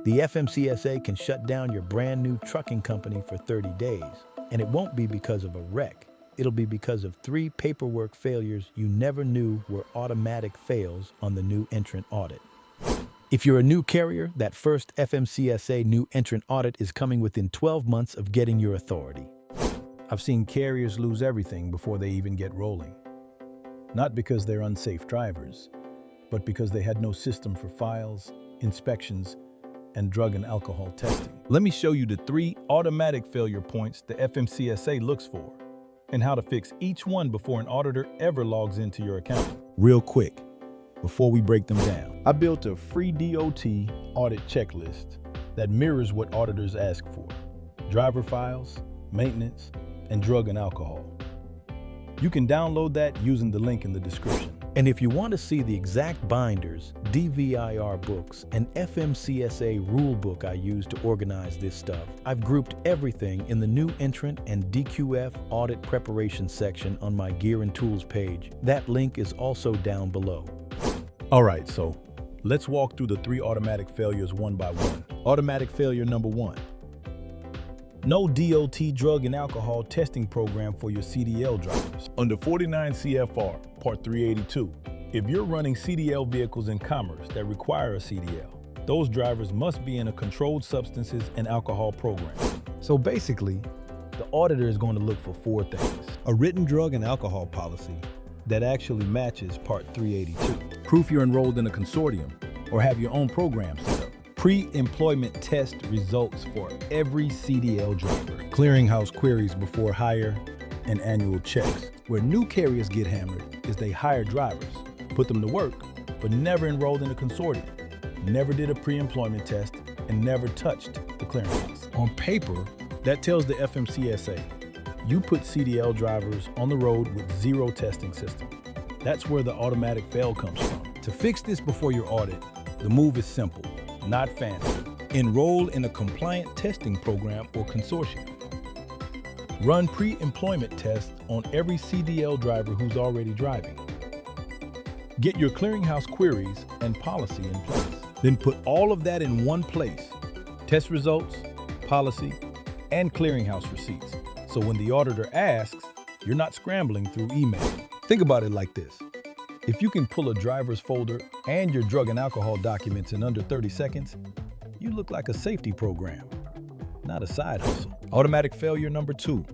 The FMCSA can shut down your brand new trucking company for 30 days, and it won't be because of a wreck. It'll be because of 3 paperwork failures you never knew were automatic fails on the new entrant audit. If you're a new carrier, that first FMCSA new entrant audit is coming within 12 months of getting your authority. I've seen carriers lose everything before they even get rolling. Not because they're unsafe drivers, but because they had no system for files, inspections, and drug and alcohol testing. Let me show you the 3 automatic failure points the FMCSA looks for, and how to fix each one before an auditor ever logs into your account. Real quick, before we break them down, I built a free DOT audit checklist that mirrors what auditors ask for: driver files, maintenance, and drug and alcohol. You can download that using the link in the description. And if you want to see the exact binders, DVIR books, and FMCSA rule book I use to organize this stuff, I've grouped everything in the new entrant and DQF audit preparation section on my Gear and Tools page. That link is also down below. All right, so let's walk through the 3 automatic failures one by one. Automatic failure number 1. No DOT drug and alcohol testing program for your CDL drivers. Under 49 CFR, Part 382, if you're running CDL vehicles in commerce that require a CDL, those drivers must be in a controlled substances and alcohol program. So basically, the auditor is going to look for 4 things: a written drug and alcohol policy that actually matches Part 382, proof you're enrolled in a consortium or have your own program set up, pre-employment test results for every CDL driver, clearinghouse queries before hire, and annual checks. Where new carriers get hammered is they hire drivers, put them to work, but never enrolled in a consortium, never did a pre-employment test, and never touched the clearinghouse. On paper, that tells the FMCSA, you put CDL drivers on the road with 0 testing system. That's where the automatic fail comes from. To fix this before your audit, the move is simple, not fancy. Enroll in a compliant testing program or consortium. Run pre-employment tests on every CDL driver who's already driving. Get your clearinghouse queries and policy in place. Then put all of that in one place: test results, policy, and clearinghouse receipts. So when the auditor asks, you're not scrambling through email. Think about it like this. If you can pull a driver's folder and your drug and alcohol documents in under 30 seconds, you look like a safety program, not a side hustle. Automatic failure number 2.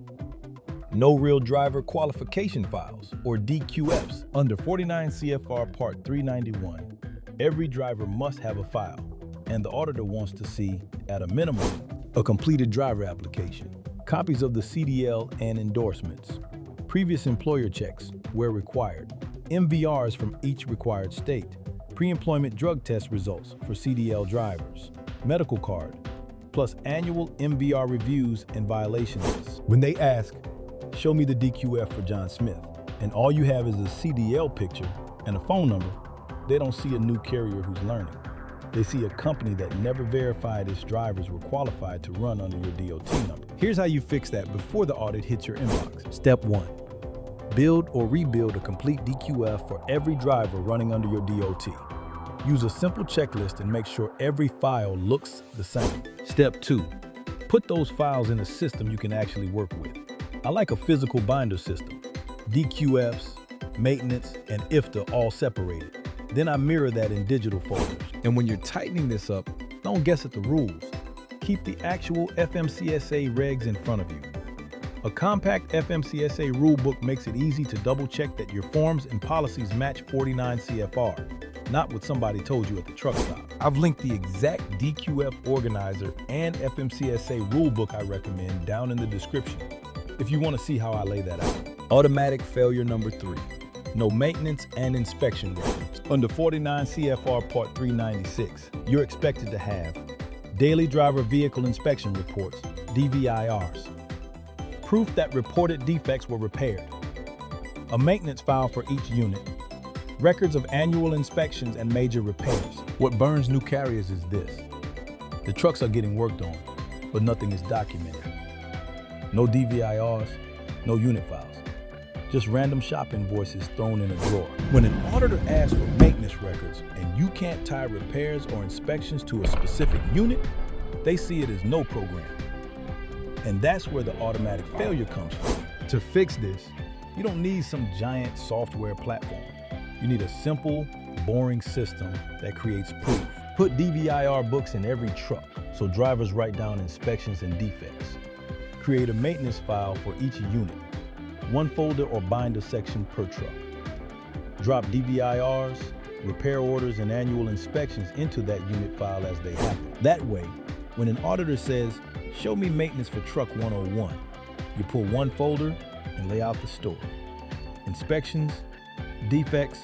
No real driver qualification files, or DQFs. Under 49 CFR Part 391, every driver must have a file, and the auditor wants to see, at a minimum, a completed driver application, copies of the CDL and endorsements, previous employer checks where required, MVRs from each required state, pre-employment drug test results for CDL drivers, medical card, plus annual MVR reviews and violation lists. When they ask, show me the DQF for John Smith, and all you have is a CDL picture and a phone number, they don't see a new carrier who's learning. They see a company that never verified its drivers were qualified to run under your DOT number. Here's how you fix that before the audit hits your inbox. Step 1. Build or rebuild a complete DQF for every driver running under your DOT. Use a simple checklist and make sure every file looks the same. Step 2. Put those files in a system you can actually work with. I like a physical binder system. DQFs, maintenance, and IFTA all separated. Then I mirror that in digital folders. And when you're tightening this up, don't guess at the rules. Keep the actual FMCSA regs in front of you. A compact FMCSA rulebook makes it easy to double-check that your forms and policies match 49 CFR, not what somebody told you at the truck stop. I've linked the exact DQF organizer and FMCSA rulebook I recommend down in the description if you want to see how I lay that out. Automatic failure number 3. No maintenance and inspection records. Under 49 CFR Part 396, you're expected to have daily driver vehicle inspection reports, DVIRs, proof that reported defects were repaired, a maintenance file for each unit, records of annual inspections and major repairs. What burns new carriers is this: the trucks are getting worked on, but nothing is documented. No DVIRs, no unit files. just random shop invoices thrown in a drawer. When an auditor asks for maintenance records and you can't tie repairs or inspections to a specific unit, they see it as no program. And that's where the automatic failure comes from. To fix this, you don't need some giant software platform. You need a simple, boring system that creates proof. Put DVIR books in every truck so drivers write down inspections and defects. Create a maintenance file for each unit, one folder or binder section per truck. Drop DVIRs, repair orders, and annual inspections into that unit file as they happen. That way, when an auditor says, "Show me maintenance for truck 101," you pull one folder and lay out the story. Inspections, defects,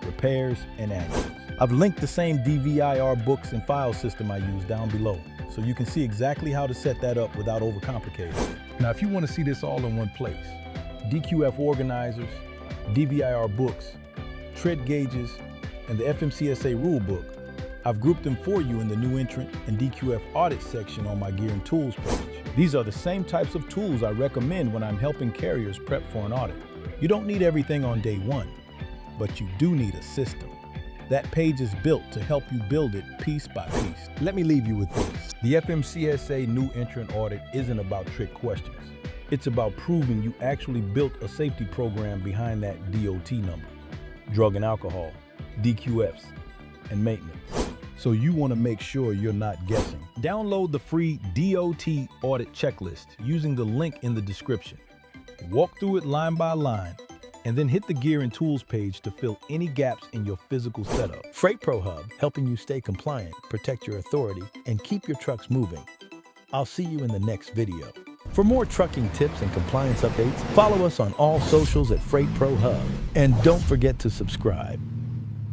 repairs, and annuals. I've linked the same DVIR books and file system I use down below, so you can see exactly how to set that up without overcomplicating it. Now, if you want to see this all in one place, DQF organizers, DVIR books, tread gauges, and the FMCSA rulebook, I've grouped them for you in the new entrant and DQF audit section on my gear and tools page. These are the same types of tools I recommend when I'm helping carriers prep for an audit. You don't need everything on day one, but you do need a system. That page is built to help you build it piece by piece. Let me leave you with this. The FMCSA new entrant audit isn't about trick questions. It's about proving you actually built a safety program behind that DOT number, drug and alcohol, DQFs, and maintenance. So you want to make sure you're not guessing. Download the free DOT audit checklist using the link in the description. Walk through it line by line, and then hit the gear and tools page to fill any gaps in your physical setup. Freight Pro Hub, helping you stay compliant, protect your authority, and keep your trucks moving. I'll see you in the next video. For more trucking tips and compliance updates, follow us on all socials at Freight Pro Hub. And don't forget to subscribe.